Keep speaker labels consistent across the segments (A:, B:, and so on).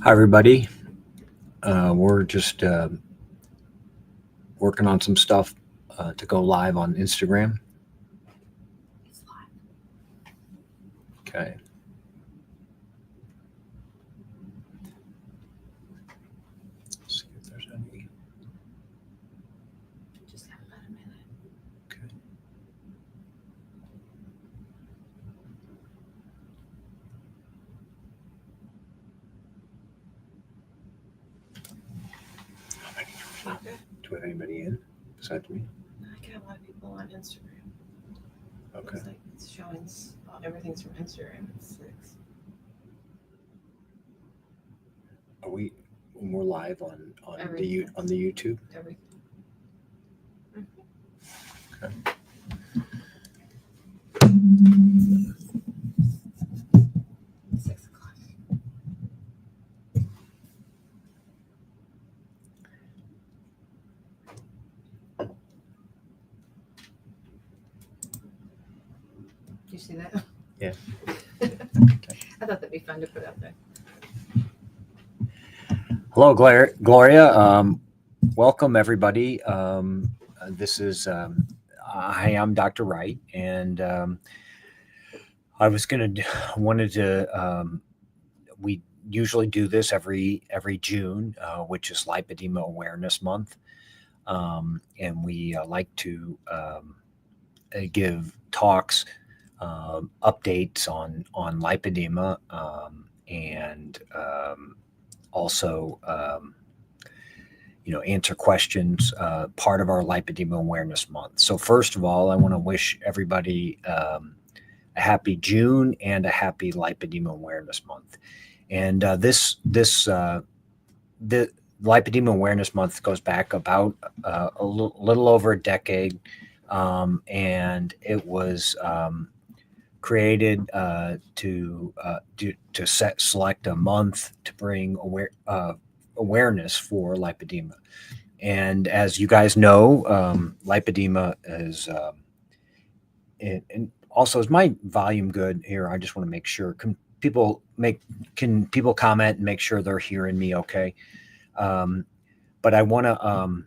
A: Hi, everybody. We're just working on some stuff to go live on Instagram.
B: It's live.
A: Okay. Let's see if there's any.
B: Just have about a minute.
A: Okay.
B: Okay.
A: Do we have anybody in besides me?
B: I got a lot of people on Instagram.
A: Okay.
B: It's like it's showing everything's from Instagram. It's 6.
A: Are we? We're live on
B: Everything.
A: on the YouTube.
B: Everything.
A: Okay.
B: It's 6 o'clock. You see that?
A: Yeah.
B: I thought that'd be fun to put up there.
A: Hello, Gloria. Welcome, everybody. This is hi. I'm Dr. Wright, and I was wanted to. We usually do this every June, which is Lipedema Awareness Month, and we like to give talks, updates on lipedema, and also answer questions, part of our Lipedema Awareness Month. So first of all, I want to wish everybody a happy June and a happy Lipedema Awareness Month. And the Lipedema Awareness Month goes back about a little over a decade, and it was created to select a month to bring awareness for lipedema. And as you guys know, lipedema is, and also is my volume good here? I just want to make sure. Can people comment and make sure they're hearing me okay? But I want to,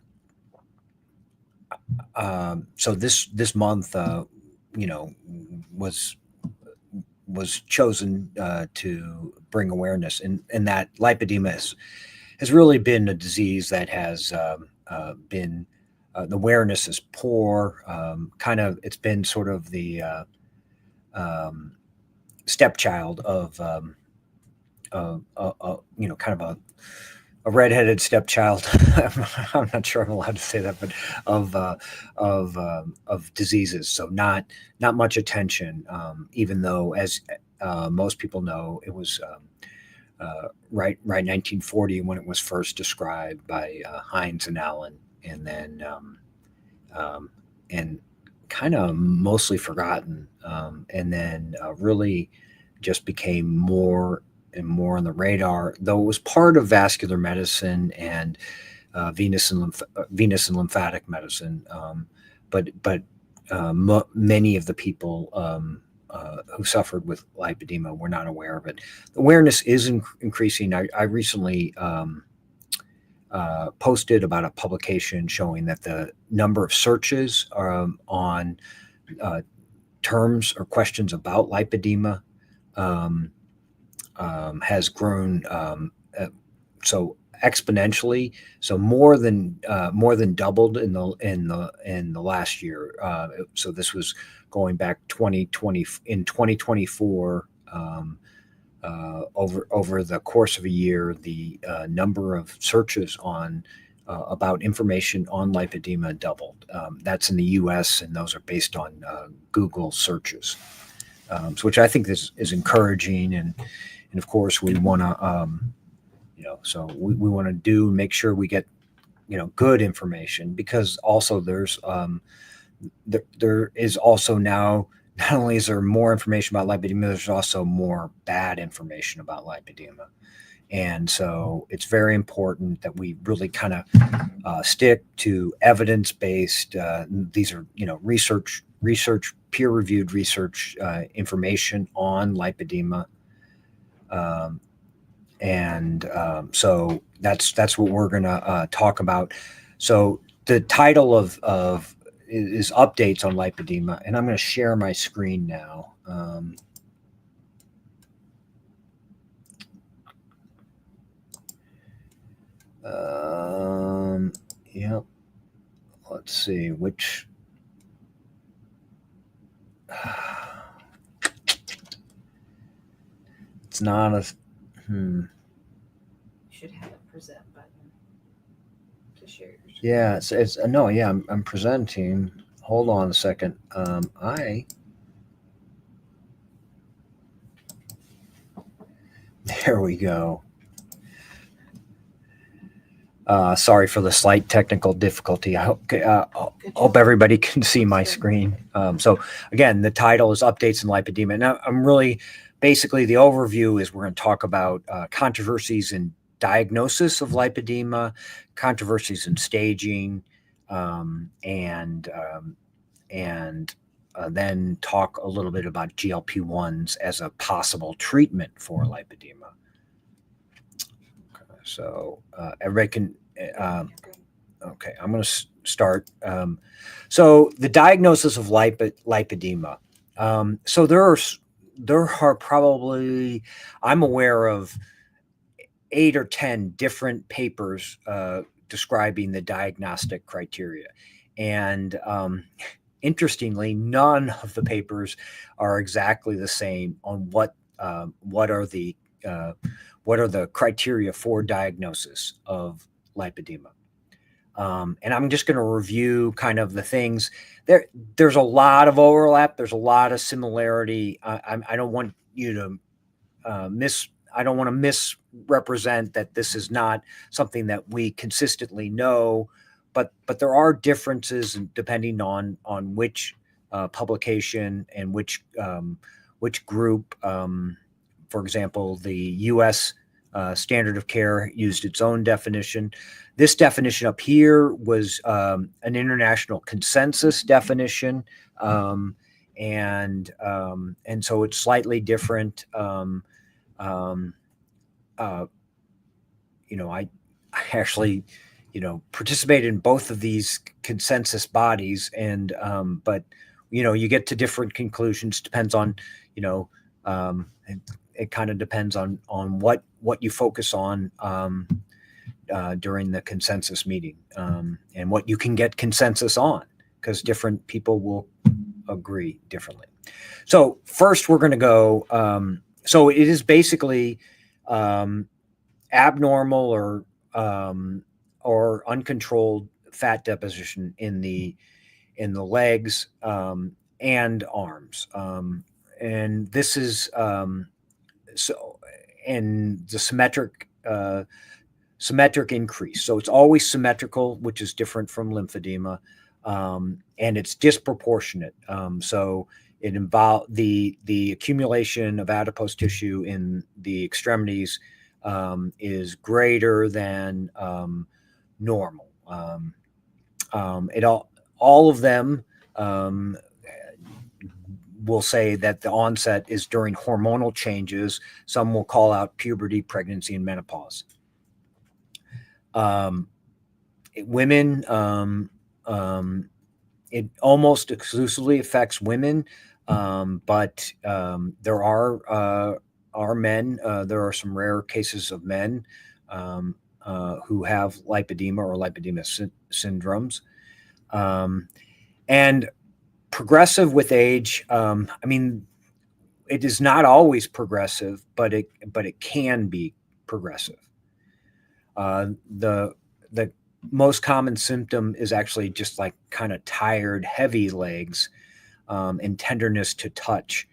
A: so this month, was chosen to bring awareness, and that lipedema has really been a disease that has been the awareness is poor. It's been sort of the stepchild of kind of a redheaded stepchild. I'm not sure I'm allowed to say that, but of diseases. So not much attention, even though, as most people know, it was right 1940 when it was first described by Hines and Allen, and then and kind of mostly forgotten, and then really just became more and more on the radar, though it was part of vascular medicine and venous and lymphatic medicine. But many of the people who suffered with lipedema were not aware of it. Awareness is increasing. I recently posted about a publication showing that the number of searches on terms or questions about lipedema has grown so exponentially, so more than doubled in the last year. So this was going back 2020 in 2024. Over the course of a year, the number of searches on about information on lipedema doubled. That's in the U.S., and those are based on Google searches, which I think is encouraging. And of course, we want to, so we want to make sure we get, good information, because also there is also now, not only is there more information about lipedema, there's also more bad information about lipedema. And so it's very important that we really kind of stick to evidence-based. These are, research, peer-reviewed research information on lipedema. So that's what we're going to talk about. So the title of is updates on lipedema, and I'm going to share my screen now. Yep. Let's see which. It's not a.
B: You should have a present button to share your screen.
A: Yeah, it's no, yeah, I'm presenting. Hold on a second. There we go. Sorry for the slight technical difficulty. I hope everybody can see my screen. So again, the title is Updates in Lipedema. Now, I'm really, basically the overview is we're going to talk about controversies in diagnosis of lipedema, controversies in staging, and then talk a little bit about GLP-1s as a possible treatment for lipedema. So everybody can, okay, I'm going to start. So the diagnosis of lipedema. So there are probably, I'm aware of 8 or 10 different papers describing the diagnostic criteria. And interestingly, none of the papers are exactly the same on what are the criteria for diagnosis of lipedema. And I'm just going to review kind of the things. There's a lot of overlap. There's a lot of similarity. I don't want you to I don't want to misrepresent that this is not something that we consistently know, but there are differences depending on which publication and which group. For example, the U.S. Standard of Care used its own definition. This definition up here was an international consensus definition, and so it's slightly different. I actually, participated in both of these consensus bodies, and but you get to different conclusions. Depends on, it kind of depends on what you focus on during the consensus meeting, and what you can get consensus on, because different people will agree differently. So first we're going to go, so it is basically abnormal or uncontrolled fat deposition in the legs and arms, and this is and the symmetric increase. So it's always symmetrical, which is different from lymphedema, and it's disproportionate. So it involves the accumulation of adipose tissue in the extremities is greater than normal. All of them will say that the onset is during hormonal changes. Some will call out puberty, pregnancy, and menopause. Women, it almost exclusively affects women, but there are men. There are some rare cases of men who have lipedema or lipedema syndromes, and progressive with age. I mean, it is not always progressive, but it can be progressive. The most common symptom is actually just like kind of tired, heavy legs, and tenderness to touch.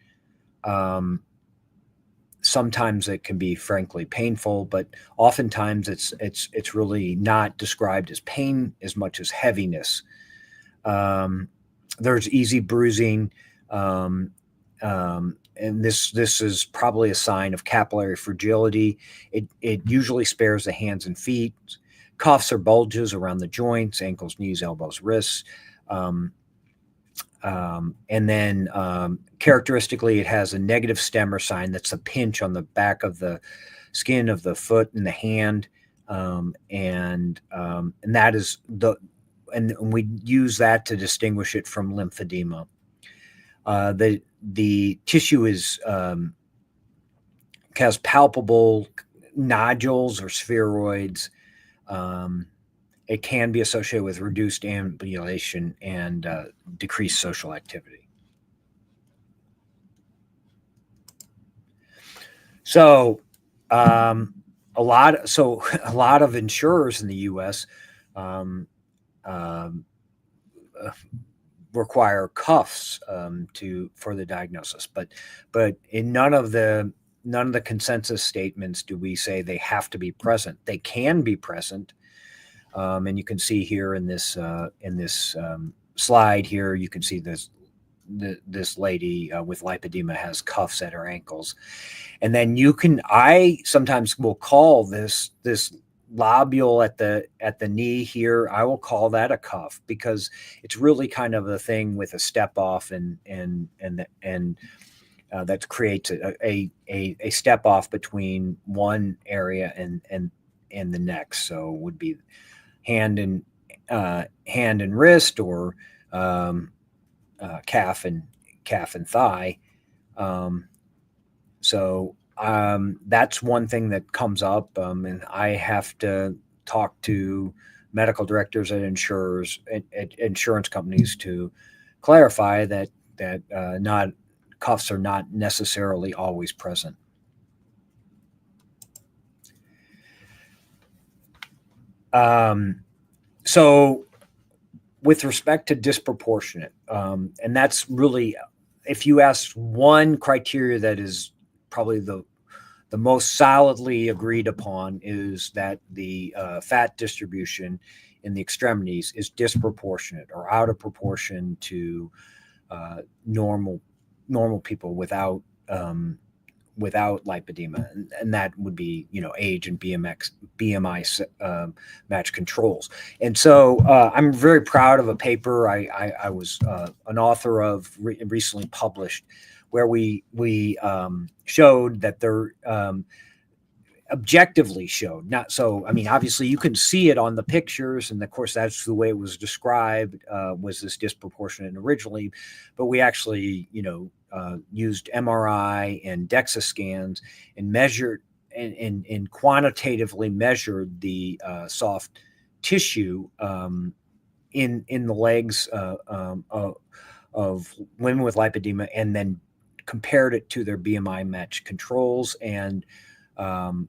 A: Sometimes it can be frankly painful, but oftentimes it's really not described as pain as much as heaviness. There's easy bruising, and this is probably a sign of capillary fragility. It usually spares the hands and feet. Cuffs or bulges around the joints, ankles, knees, elbows, wrists. And then characteristically, it has a negative stemmer sign. That's a pinch on the back of the skin of the foot and the hand, and that is and we use that to distinguish it from lymphedema. The tissue has palpable nodules or spheroids. It can be associated with reduced ambulation and decreased social activity. So, a lot of insurers in the U.S. Require cuffs for the diagnosis, but in none of the consensus statements do we say they have to be present. They can be present, and you can see here in this slide here, you can see this lady with lipedema has cuffs at her ankles, and then I sometimes will call this lobule at the knee here, I will call that a cuff, because it's really kind of a thing with a step off and that creates a step off between one area and the next. So it would be hand and wrist, or calf and thigh. That's one thing that comes up, and I have to talk to medical directors at insurance companies to clarify that not cuffs are not necessarily always present. So with respect to disproportionate, and that's really, if you ask one criteria that is probably the most solidly agreed upon, is that the fat distribution in the extremities is disproportionate or out of proportion to normal people without lipedema, and that would be, age and BMI match controls. And so I'm very proud of a paper I was an author of, recently published, where we showed that there objectively showed, not so, I mean, obviously you can see it on the pictures, and of course that's the way it was described, was this disproportionate originally, but we actually, used MRI and DEXA scans and measured and quantitatively measured the soft tissue in the legs of women with lipedema, and then compared it to their BMI match controls, and not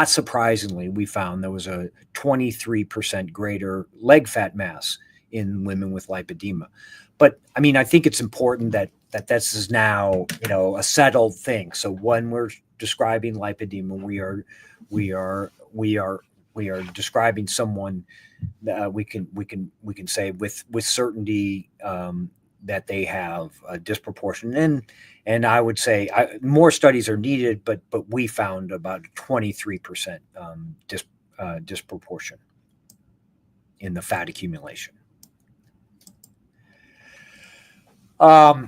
A: surprisingly, we found there was a 23% greater leg fat mass in women with lipedema. But I mean, I think it's important that this is now, a settled thing. So when we're describing lipedema, we are describing someone that we can say with certainty that they have a disproportion. And I would say more studies are needed, but we found about 23% disproportion in the fat accumulation.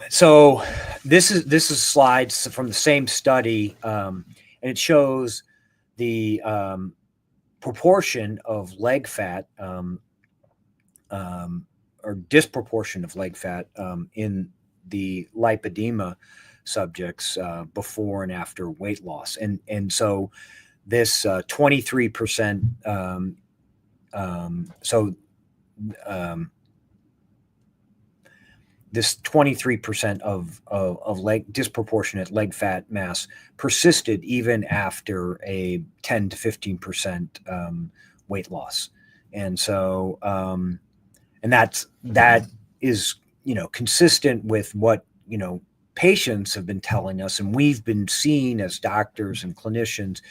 A: So this is slides from the same study, and it shows the proportion of leg fat, or disproportion of leg fat in the lipedema subjects before and after weight loss, and so this 23%. This 23% of disproportionate leg fat mass persisted even after a 10 to 15% weight loss, and so and that is consistent with what patients have been telling us, and we've been seeing as doctors and clinicians.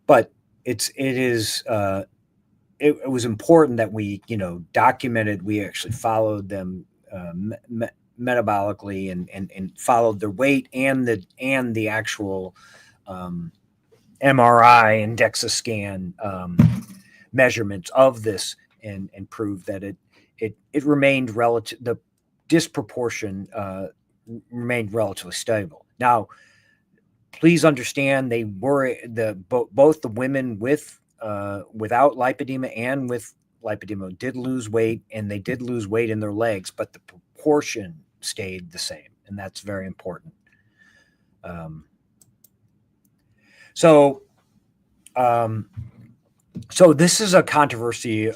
A: But it was important that we documented. We actually followed them metabolically and followed their weight and the actual MRI and DEXA scan measurements of this, and proved that it remained the disproportion remained relatively stable. Now, please understand they were both the women with without lipedema and with lipedema did lose weight, and they did lose weight in their legs, but the proportion stayed the same, and that's very important. So this is a controversy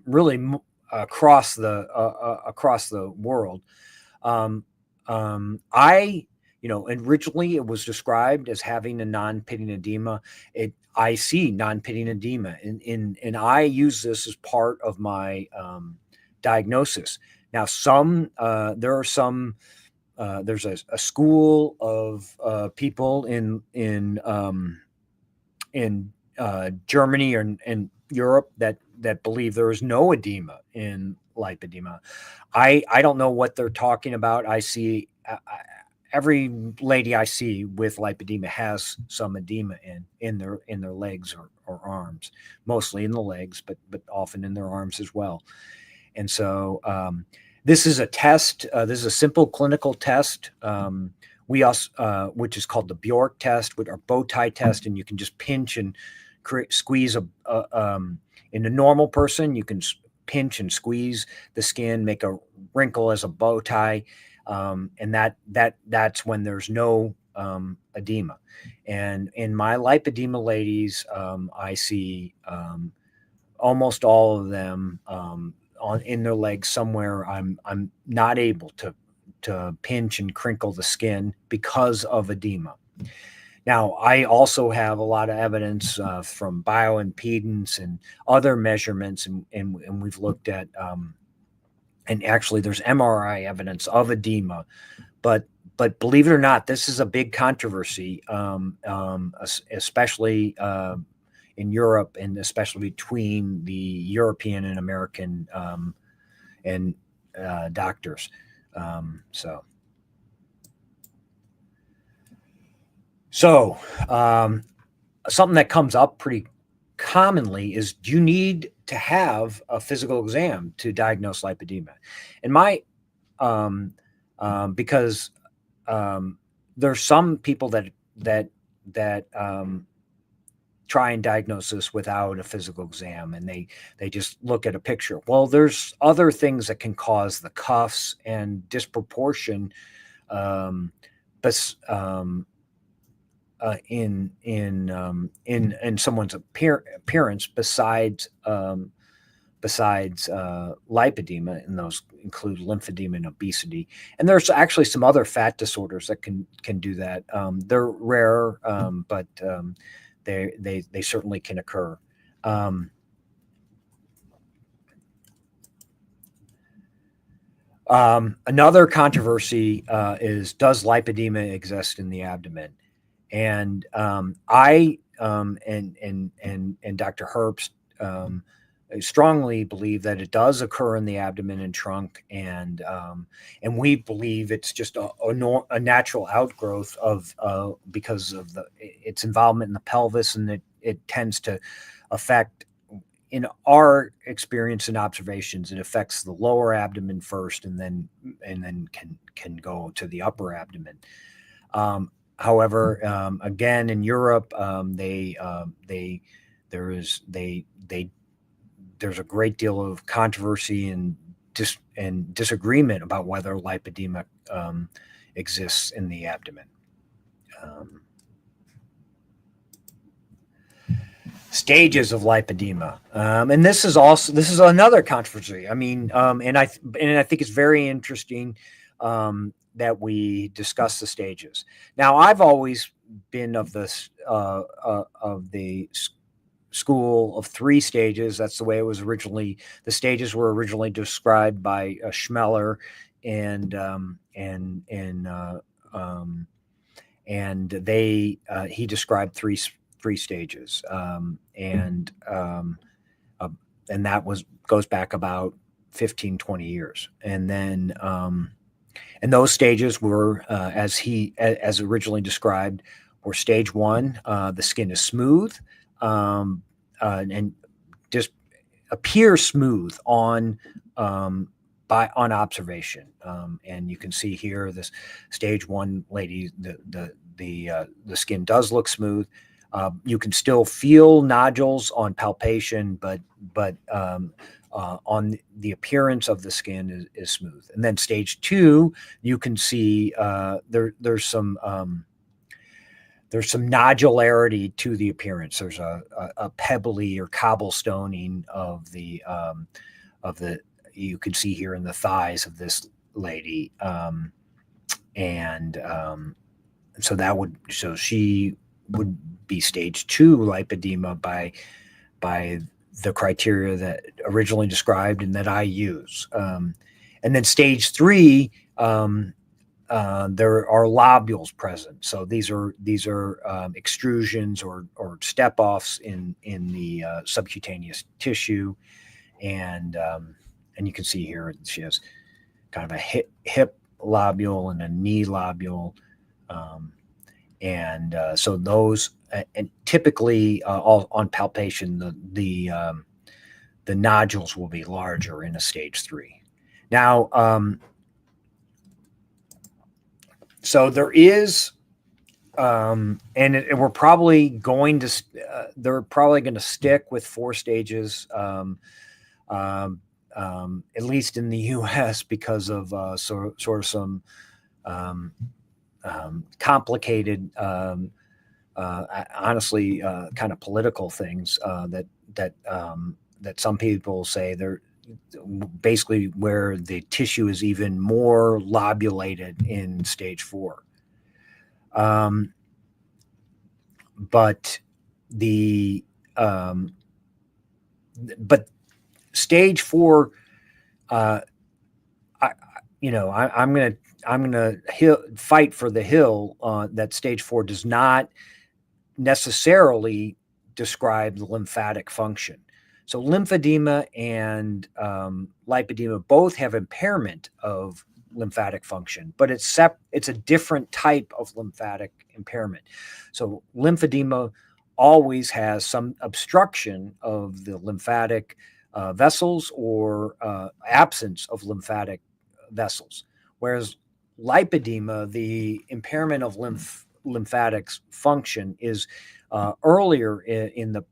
A: really across the world. Originally it was described as having a non-pitting edema. I see non-pitting edema, and I use this as part of my diagnosis. Now, there are some. There's a school of people in Germany and Europe that believe there is no edema in lipedema. I don't know what they're talking about. I see every lady I see with lipedema has some edema in their legs or arms, mostly in the legs, but often in their arms as well. And so this is a test. This is a simple clinical test. We also, which is called the Bjork test, with our bow tie test, and you can just pinch and squeeze in a normal person. You can pinch and squeeze the skin, make a wrinkle as a bow tie, and that's when there's no edema. And in my lipedema ladies, I see almost all of them in their legs somewhere. I'm not able to pinch and crinkle the skin because of edema. Now, I also have a lot of evidence from bioimpedance and other measurements, and we've looked at, and actually there's MRI evidence of edema, but believe it or not, this is a big controversy, especially in Europe, and especially between the European and American and doctors. So something that comes up pretty commonly is, do you need to have a physical exam to diagnose lipedema? And because there's some people that try and diagnose this without a physical exam, and they just look at a picture. Well, there's other things that can cause the cuffs and disproportion in someone's appearance besides lipedema, and those include lymphedema and obesity. And there's actually some other fat disorders that can do that. They're rare, but they certainly can occur. Another controversy is, does lipedema exist in the abdomen? And I and Dr. Herbst strongly believe that it does occur in the abdomen and trunk, and we believe it's just a natural outgrowth of because of its involvement in the pelvis, and it tends to affect, in our experience and observations, it affects the lower abdomen first, and then can go to the upper abdomen. However, again, in Europe, there's a great deal of controversy and disagreement about whether lipedema exists in the abdomen. Stages of lipedema, and this is another controversy. I mean, and I think it's very interesting that we discuss the stages. Now, I've always been of this of the school of 3 stages. That's the way it was originally. The stages were originally described by Schmeller, and he described three stages, and that goes back about 15-20 years, and then and those stages were as originally described, were stage 1. The skin is smooth, and just appears smooth on on observation. And you can see here this stage 1 lady, the skin does look smooth. You can still feel nodules on palpation, but on the appearance of the skin is smooth. And then stage 2, you can see there's some nodularity to the appearance. There's a pebbly or cobblestoning of the you can see here in the thighs of this lady, so she would be stage 2 lipedema by the criteria that originally described and that I use. And then stage 3, there are lobules present. So these are extrusions or step-offs in the subcutaneous tissue, and you can see here she has kind of a hip lobule and a knee lobule, so those and typically all on palpation the nodules will be larger in a stage 3. Now, so there is, we're probably going to they're probably going to stick with 4 stages. At least in the U.S. because of sort of some complicated, honestly, kind of political things that some people say they're basically where the tissue is even more lobulated in stage 4. But stage 4, I'm gonna fight for the hill that stage 4 does not necessarily describe the lymphatic function. So lymphedema and lipedema both have impairment of lymphatic function, but it's a different type of lymphatic impairment. So lymphedema always has some obstruction of the lymphatic vessels or absence of lymphatic vessels, whereas lipedema, the impairment of lymphatic function, is earlier in the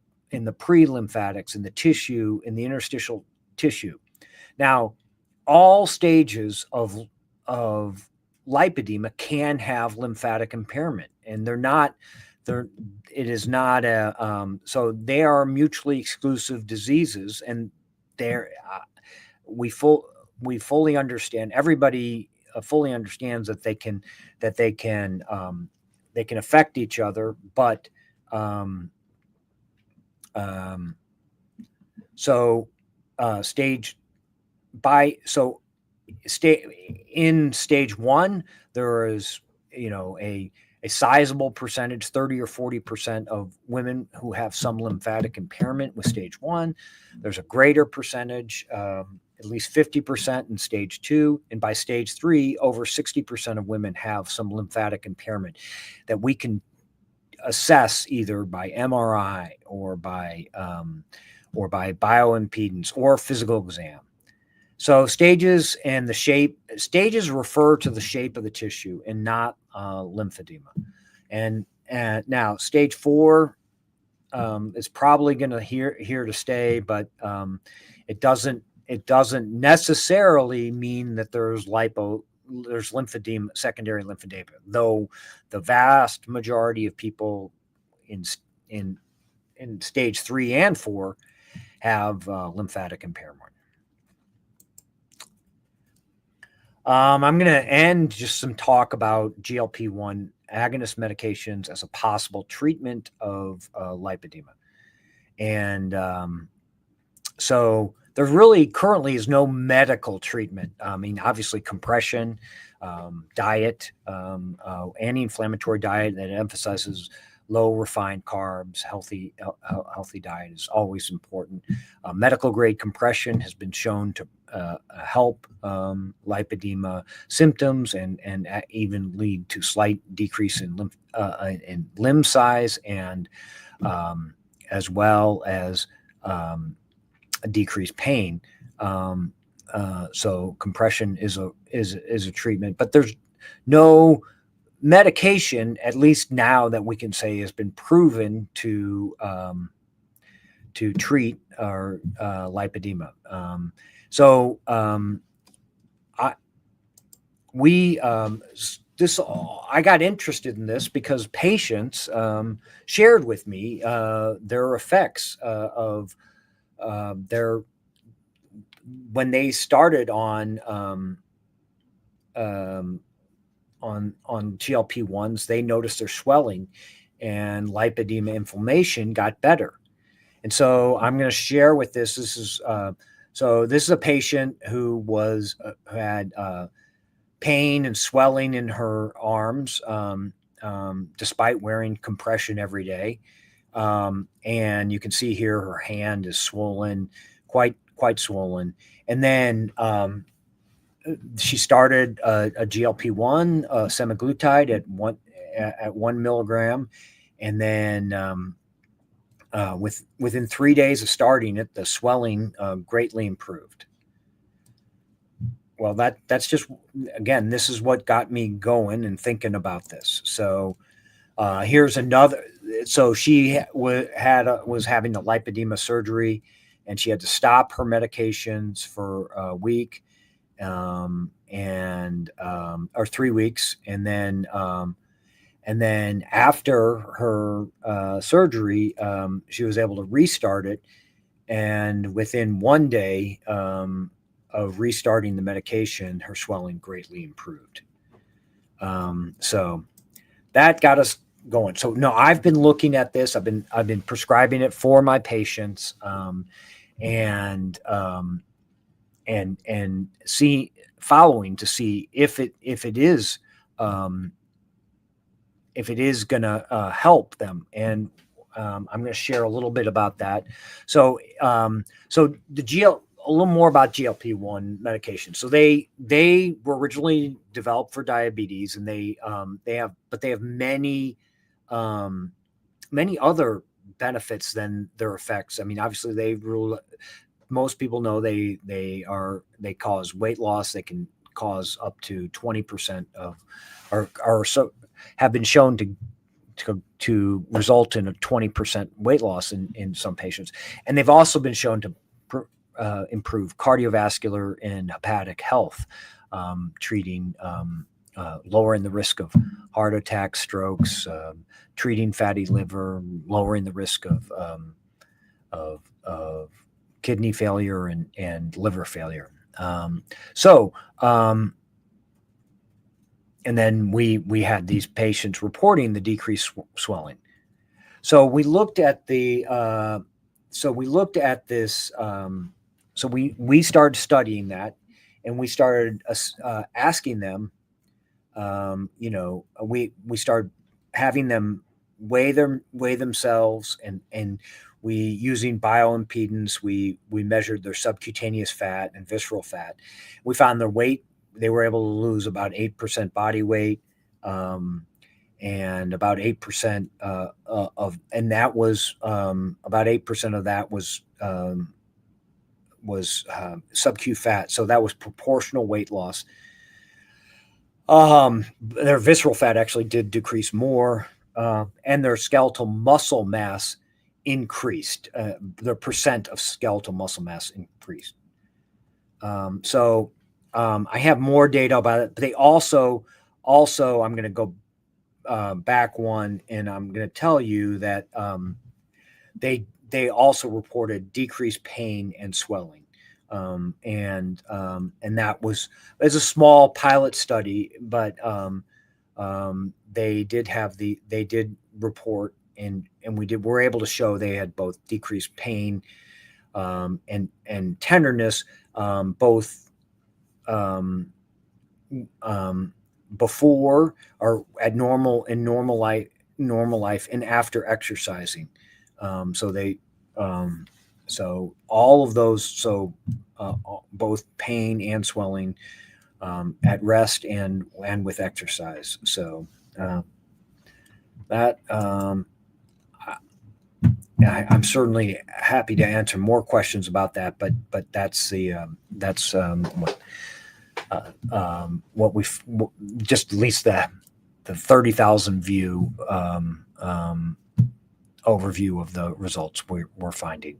A: pre-lymphatics, in the tissue, in the interstitial tissue. Now, all stages of lipedema can have lymphatic impairment, and it is not so they are mutually exclusive diseases, and we fully understand, everybody fully understands that they can affect each other, but in stage 1, there is a sizable percentage, 30 or 40% of women who have some lymphatic impairment with stage 1. There's a greater percentage, at least 50% in stage 2. And by stage 3, over 60% of women have some lymphatic impairment that we can assess either by MRI or by bioimpedance or physical exam. So stages and the shape, stages refer to the shape of the tissue and not lymphedema. And now stage 4 is probably going to here to stay, but it doesn't necessarily mean that there's lymphedema, secondary lymphedema, though the vast majority of people in stage 3 and 4 have lymphatic impairment. I'm going to end just some talk about GLP-1 agonist medications as a possible treatment of lipedema. And so there really currently is no medical treatment. I mean, obviously compression, diet, anti-inflammatory diet that emphasizes low refined carbs, healthy diet is always important. Medical grade compression has been shown to help lipedema symptoms and even lead to slight decrease in limb size, and as well as decreased pain. So compression is a treatment, but there's no medication, at least now, that we can say has been proven to treat our lipedema. I got interested in this because patients shared with me their effects of their when they started on GLP-1s. They noticed their swelling and lipedema inflammation got better. And so I'm going to share with this. This is a patient who had pain and swelling in her arms, despite wearing compression every day. And you can see here her hand is swollen, quite swollen. And then she started a GLP-1 semaglutide at 1 milligram, and then within 3 days of starting it, the swelling greatly improved. Well, that's just, again, this is what got me going and thinking about this. So here's another. So she was having the lipedema surgery, and she had to stop her medications for a week, or 3 weeks, and then after her surgery, she was able to restart it, and within 1 day of restarting the medication, her swelling greatly improved. So that got us going. So no, I've been looking at this. I've been prescribing it for my patients, and following to see if it is going to help them. And I'm going to share a little bit about that. So a little more about GLP-1 medication. So they were originally developed for diabetes, and they have many other benefits than their effects. I mean, obviously most people know they cause weight loss. They can cause up to 20% of, or so have been shown to result in a 20% weight loss in some patients. And they've also been shown to improve cardiovascular and hepatic health, treating, lowering the risk of heart attacks, strokes, treating fatty liver, lowering the risk of kidney failure and liver failure. And then we had these patients reporting the decreased swelling. So we looked at this. So we started studying that, and we started asking them. We started having them weigh themselves, and we, using bioimpedance, we measured their subcutaneous fat and visceral fat. We found their weight. They were able to lose about 8% body weight, and about 8% and that was about 8% of that was sub-Q fat. So that was proportional weight loss. Their visceral fat actually did decrease more, and their skeletal muscle mass increased. The percent of skeletal muscle mass increased. I have more data about it, but they also I'm going to go back one, and I'm going to tell you that they also reported decreased pain and swelling, and that was as a small pilot study, but they did report, and we're able to show they had both decreased pain and tenderness, both before or at normal life and after exercising. So all of those, both pain and swelling at rest and with exercise. So I'm certainly happy to answer more questions about that, but that's the what we've just at least the 30,000 view overview of the results we're finding.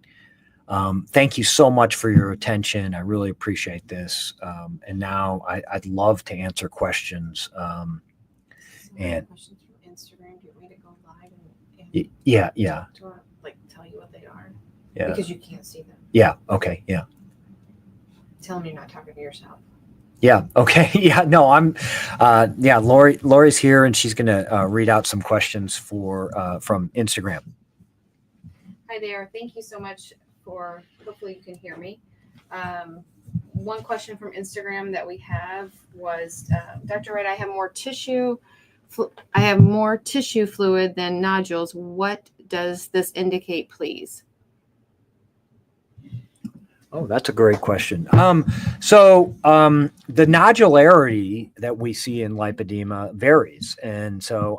A: Thank you so much for your attention. I really appreciate this. And now I'd love to answer questions. And
B: questions from Instagram. Do you want me to go live and
A: yeah.
B: do you want to like tell you what they are?
A: Yeah.
B: Because you can't see them.
A: Yeah. Okay. Yeah.
B: Tell them you're not talking to yourself.
A: Yeah. Okay. Yeah. No, I'm, yeah, Lori's here and she's going to read out some questions from Instagram.
B: Hi there. Thank you so much for, hopefully you can hear me. One question from Instagram that we have was, Dr. Wright, I have more tissue fluid than nodules. What does this indicate, please?
A: Oh, that's a great question. So the nodularity that we see in lipedema varies. And so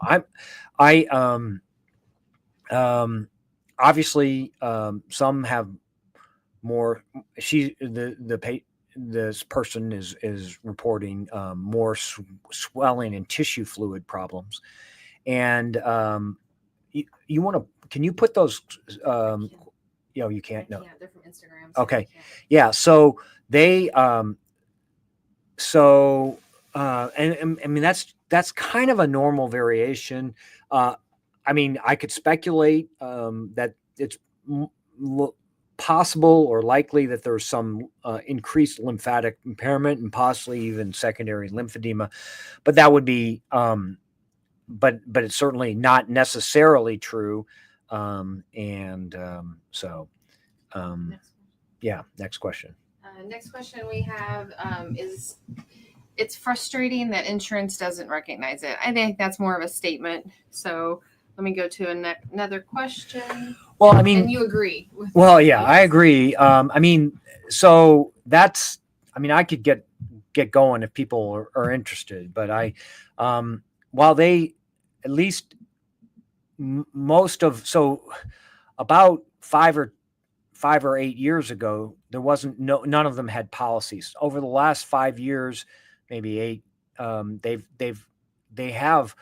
A: obviously some have more, this person is reporting more swelling and tissue fluid problems. And you want to, can you put those, you can't know.
B: They're from Instagram. So
A: okay. Yeah. So they, and I mean, that's kind of a normal variation. I mean, I could speculate that it's possible or likely that there's some increased lymphatic impairment and possibly even secondary lymphedema, but that would be, but it's certainly not necessarily true. Yeah, next question.
B: Next question we have is, it's frustrating that insurance doesn't recognize it. I think that's more of a statement. So let me go to another question.
A: Well, I mean,
B: and you agree with
A: well, yeah, I agree. I mean, so that's, I mean, I could get going if people are interested, but while they, at least most of, so about 5 or 8 years ago, there wasn't, none of them had policies. Over the last 5 years, maybe 8, they have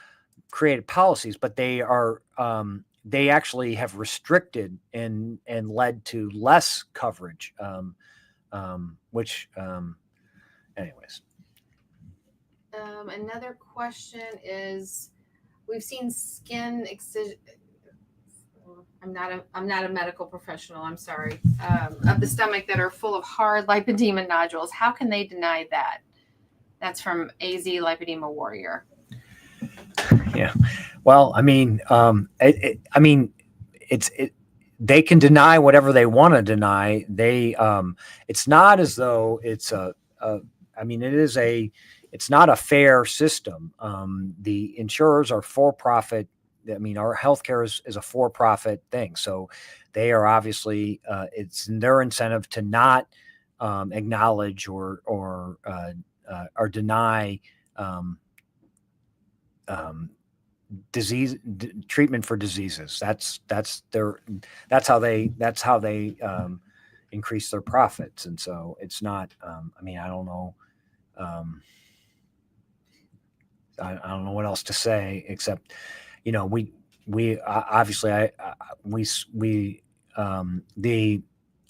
A: created policies, but they are, they actually have restricted and led to less coverage, which, anyways.
B: Another question is, we've seen skin excision. I'm not a medical professional. I'm sorry. Of the stomach that are full of hard lipedema nodules. How can they deny that? That's from AZ Lipedema Warrior.
A: Yeah. Well, I mean, they can deny whatever they want to deny. It's not as though it's it's not a fair system. The insurers are for-profit. I mean, our healthcare is a for-profit thing. So they are obviously, it's their incentive to not acknowledge or deny disease treatment for diseases. That's how they increase their profits. And so it's not, I mean, I don't know. I don't know what else to say except, we obviously, the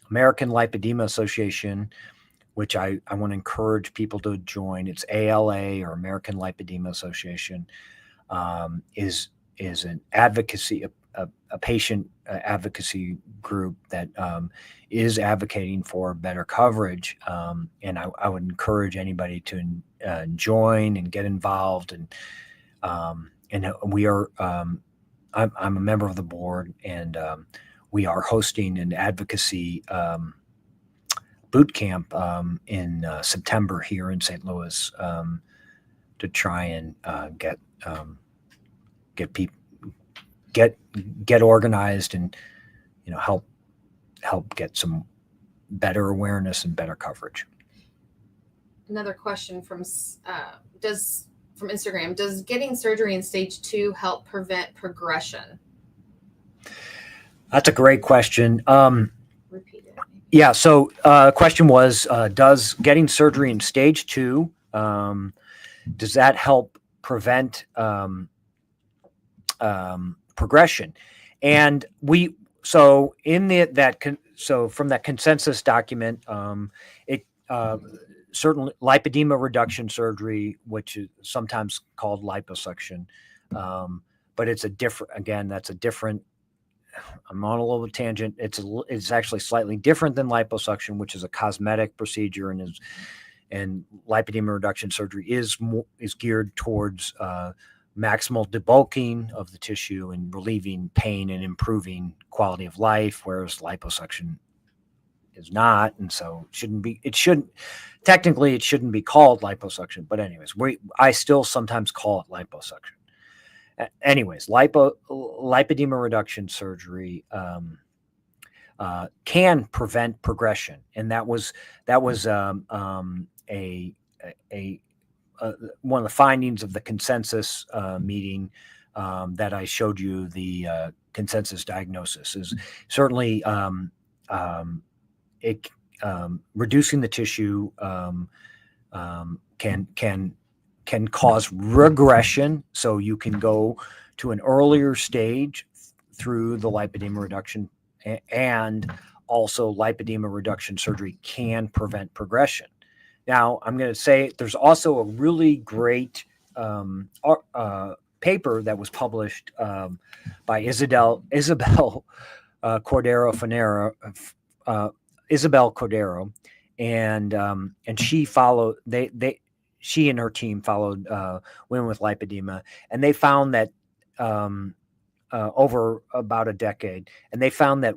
A: American Lipedema Association, which I want to encourage people to join. It's ALA, or American Lipedema Association, is an advocacy, a patient advocacy group that is advocating for better coverage. And I would encourage anybody to join and get involved. And we are, I'm a member of the board, and we are hosting an advocacy boot camp in September here in St. Louis to try and get people get organized and help get some better awareness and better coverage.
B: Another question from Instagram: does getting surgery in stage 2 help prevent progression?
A: That's a great question.
B: Repeat it.
A: Yeah. So, question was, does getting surgery in stage 2, does that help prevent progression? And so from that consensus document, it certainly lipedema reduction surgery, which is sometimes called liposuction, but it's a different. Again, that's a different. I'm on a little tangent. It's actually slightly different than liposuction, which is a cosmetic procedure, and lipedema reduction surgery is geared towards maximal debulking of the tissue and relieving pain and improving quality of life, whereas liposuction is not. And so technically it shouldn't be called liposuction, but anyways, I still sometimes call it liposuction. Anyways, lipedema reduction surgery can prevent progression, and that was one of the findings of the consensus meeting that I showed you. The consensus diagnosis is certainly reducing the tissue can cause regression, so you can go to an earlier stage through the lipedema reduction, and also lipedema reduction surgery can prevent progression. Now, I'm going to say there's also a really great paper that was published by Isabel Cordero, and she followed. She and her team followed women with lipedema, and they found that over about a decade, and they found that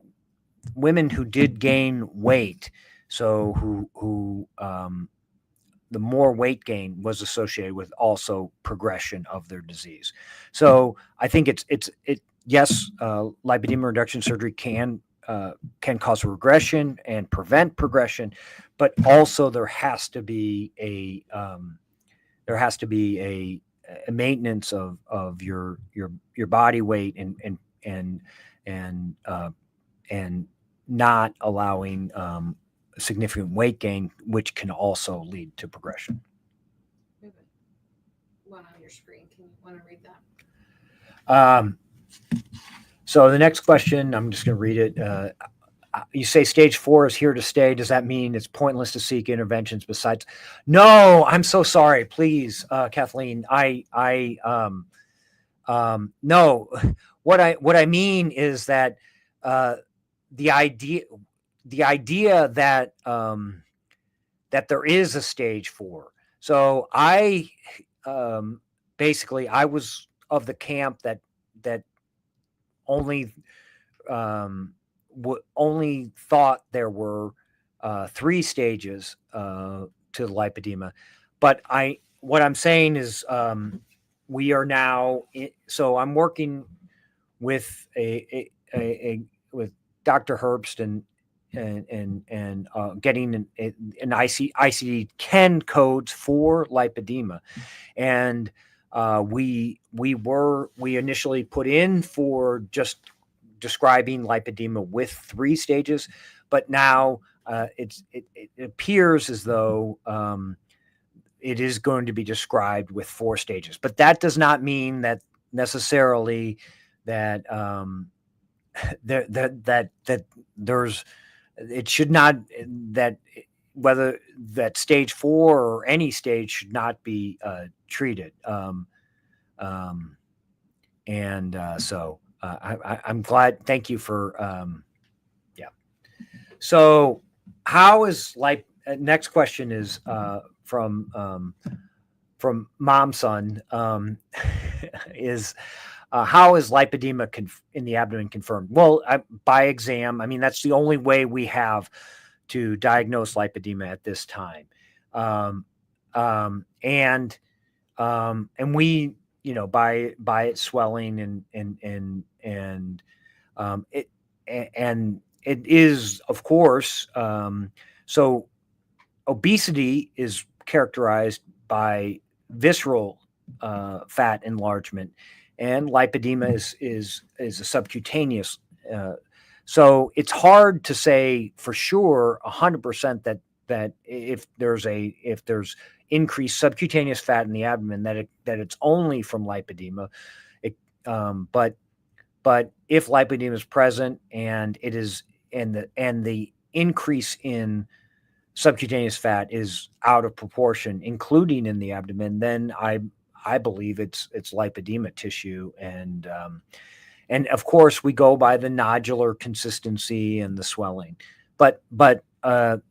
A: women who did gain weight, so who the more weight gain was associated with also progression of their disease. So I think yes, lipedema reduction surgery can cause regression and prevent progression, but also there has to be a maintenance of your body weight and not allowing significant weight gain, which can also lead to progression.
B: One on your screen. Can you want to read
A: that? So the next question, I'm just going to read it. You say stage 4 is here to stay. Does that mean it's pointless to seek interventions besides? No, I'm so sorry. Please, Kathleen. No. What I mean is that the idea that that there is a stage 4. So I basically I was of the camp that only thought there were 3 stages to lipedema, but what I'm saying is we are now so I'm working with with Dr. Herbst and getting an ICD-10 codes for lipedema, and we initially put in for just describing lipedema with 3 stages, but now it appears as though it is going to be described with 4 stages. But that does not mean that necessarily that that there's it should not that whether that stage 4 or any stage should not be treated. So I'm glad. Thank you for yeah. So how is next question is from Mom Son is how is lipedema in the abdomen confirmed? Well, by exam. I mean, that's the only way we have to diagnose lipedema at this time. And we, by its swelling and it is, of course, so obesity is characterized by visceral fat enlargement, and lipedema is a subcutaneous So it's hard to say for sure 100% that if there's increased subcutaneous fat in the abdomen, that it's only from lipedema. But if lipedema is present and it is and the increase in subcutaneous fat is out of proportion, including in the abdomen, then I believe it's lipedema tissue, and of course we go by the nodular consistency and the swelling, but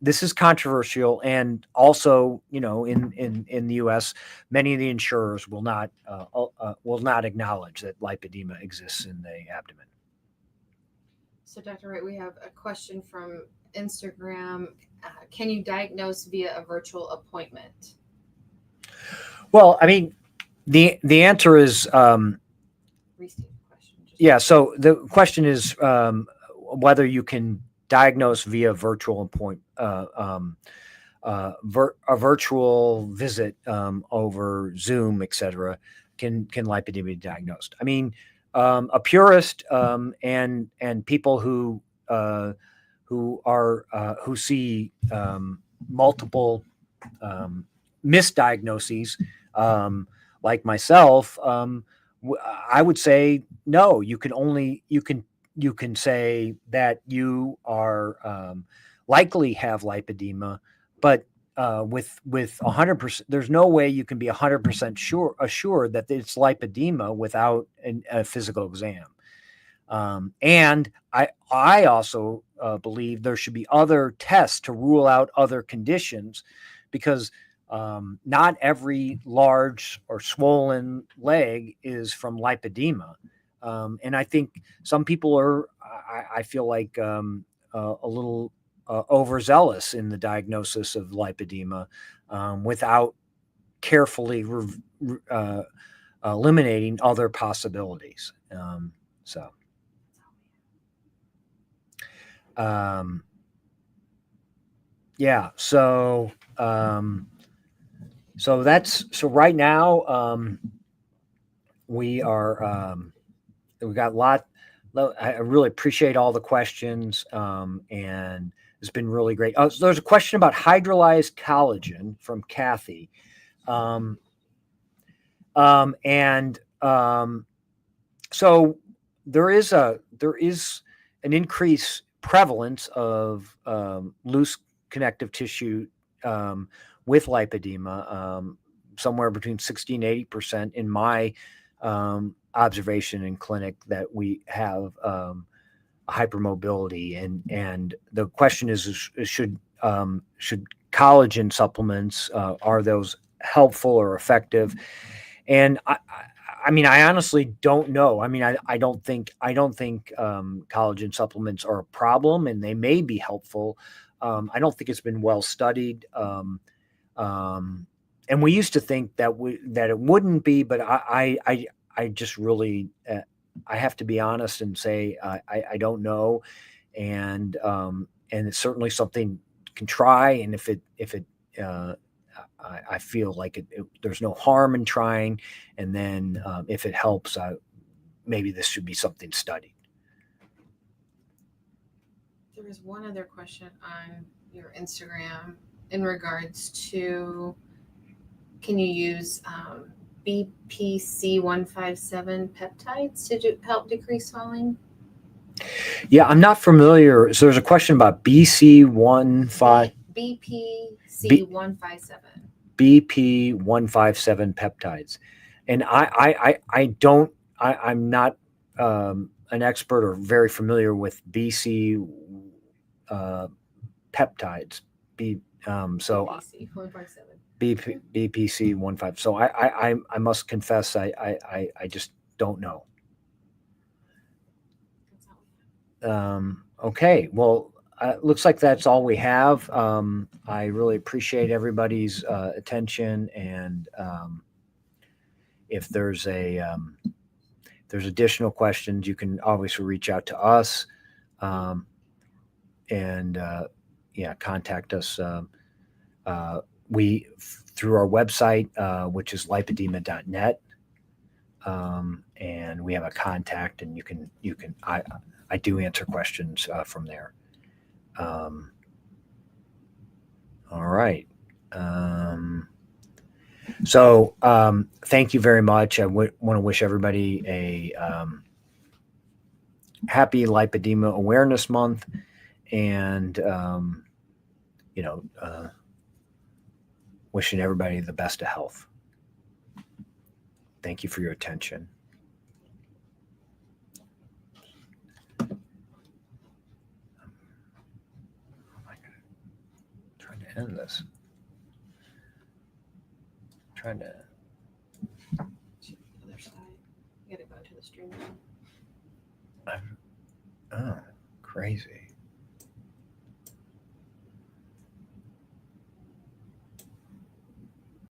A: this is controversial, and also, you know, in the U.S., many of the insurers will not acknowledge that lipedema exists in the abdomen.
B: So, Dr. Wright, we have a question from Instagram. Can you diagnose via a virtual appointment?
A: Well, I mean, the answer is
B: Restate the question.
A: yeah. So the question is whether you can diagnose via virtual appointment, a virtual visit over Zoom, etc. Can lipedema be diagnosed? I mean, a purist and people who see multiple misdiagnoses, like myself, I would say no. You can say that you are likely have lipedema, but with 100%, there's no way you can be 100% assured that it's lipedema without a physical exam. And I also believe there should be other tests to rule out other conditions, because not every large or swollen leg is from lipedema. And I think some people are, I feel like, a little overzealous in the diagnosis of lipedema without carefully eliminating other possibilities. Yeah. So right now, we got a lot. I really appreciate all the questions, and it's been really great. So there's a question about hydrolyzed collagen from Kathy, so there is an increased prevalence of loose connective tissue with lipedema, somewhere between 60 and 80% in my observation in clinic, that we have hypermobility, and the question is should collagen supplements, are those helpful or effective? And I mean, I honestly don't know. I mean, I don't think collagen supplements are a problem, and they may be helpful. I don't think it's been well studied. And we used to think that it wouldn't be, but I just really, I have to be honest and say, I don't know. And it's certainly something you can try. And if it I feel like there's no harm in trying. And then if it helps, maybe this should be something studied.
B: There was one other question on your Instagram in regards to, can you use BPC 157 peptides to help decrease swelling?
A: Yeah, I'm not familiar. So there's a question about BPC
B: 157.
A: BP157 peptides, and I'm not an expert or very familiar with BC peptides.
B: BPC 157.
A: BPC 15. So I must confess I just don't know. Okay, well, looks like that's all we have. I really appreciate everybody's attention, and if there's additional questions, you can obviously reach out to us, and contact us. We through our website, which is lipedema.net. and we have a contact, and I do answer questions from there. All right. So thank you very much. I want to wish everybody a happy Lipedema Awareness Month, and wishing everybody the best of health. Thank you for your attention. Oh my God. Trying to end this. Trying to.
B: Other side. You gotta go to the stream.
A: Oh, crazy.